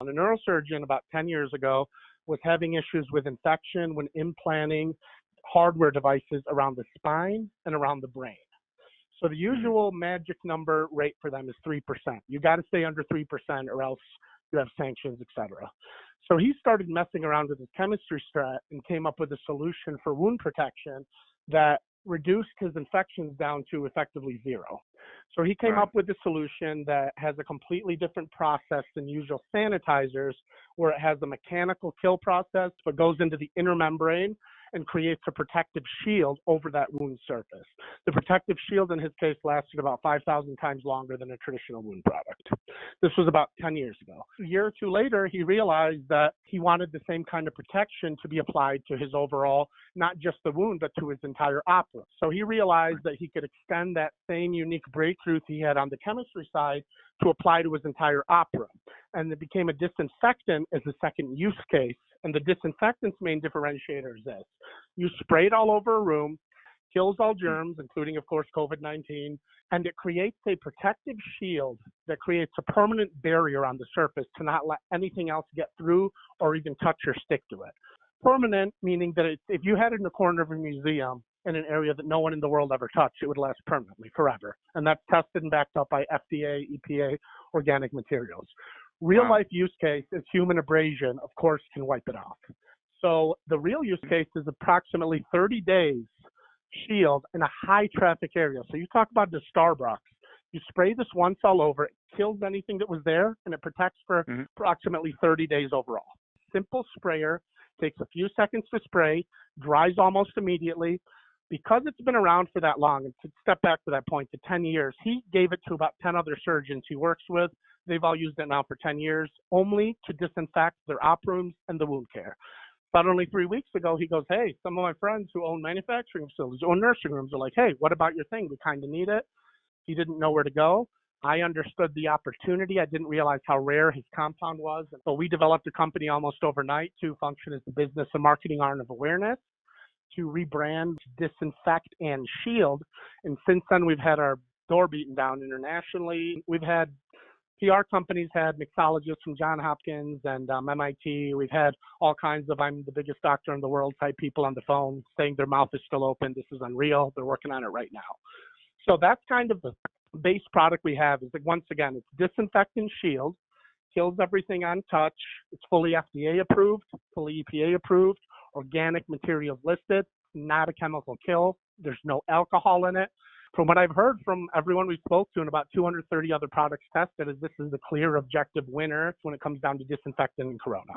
A neurosurgeon about 10 years ago was having issues with infection when implanting hardware devices around the spine and around the brain. So the usual magic number rate for them is 3%. You got to stay under 3% or else you have sanctions, etc. So he started messing around with his chemistry strat and came up with a solution for wound protection that reduced his infections down to effectively zero. So he came up with a solution that has a completely different process than usual sanitizers, where it has a mechanical kill process but goes into the inner membrane and creates a protective shield over that wound surface. The protective shield in his case lasted about 5,000 times longer than a traditional wound product. This was about 10 years ago. A year or two later, he realized that he wanted the same kind of protection to be applied to his overall, not just the wound, but to his entire opera. So he realized that he could extend that same unique breakthrough he had on the chemistry side to apply to his entire opera. And it became a disinfectant as a second use case. And the disinfectant's main differentiator is this. You spray it all over a room, kills all germs, including, of course, COVID-19, and it creates a protective shield that creates a permanent barrier on the surface to not let anything else get through or even touch or stick to it. Permanent, meaning that if you had it in the corner of a museum in an area that no one in the world ever touched, it would last permanently, forever. And that's tested and backed up by FDA, EPA, organic materials. Real life use case is human abrasion, of course, can wipe it off. So the real use case is approximately 30 days shield in a high traffic area. So you talk about the Starbucks. You spray this once all over, it kills anything that was there, and it protects for approximately 30 days overall. Simple sprayer, takes a few seconds to spray, dries almost immediately. Because it's been around for that long, and to step back to that point, to 10 years, he gave it to about 10 other surgeons he works with. They've all used it now for 10 years, only to disinfect their op rooms and the wound care. About only 3 weeks ago, he goes, hey, some of my friends who own manufacturing facilities, own nursing rooms, are like, hey, what about your thing? We kind of need it. He didn't know where to go. I understood the opportunity. I didn't realize how rare his compound was. So we developed a company almost overnight to function as the business and marketing arm of awareness, to rebrand, disinfect, and shield. And since then, we've had our door beaten down internationally. We've had PR companies, had mixologists from Johns Hopkins and MIT. We've had all kinds of I'm the biggest doctor in the world type people on the phone saying their mouth is still open. This is unreal. They're working on it right now. So that's kind of the base product we have. Is that, once again, it's disinfectant shield, kills everything on touch. It's fully FDA approved, fully EPA approved, organic materials listed, not a chemical kill. There's no alcohol in it. From what I've heard from everyone we spoke to and about 230 other products tested, is this is the clear objective winner when it comes down to disinfectant and corona.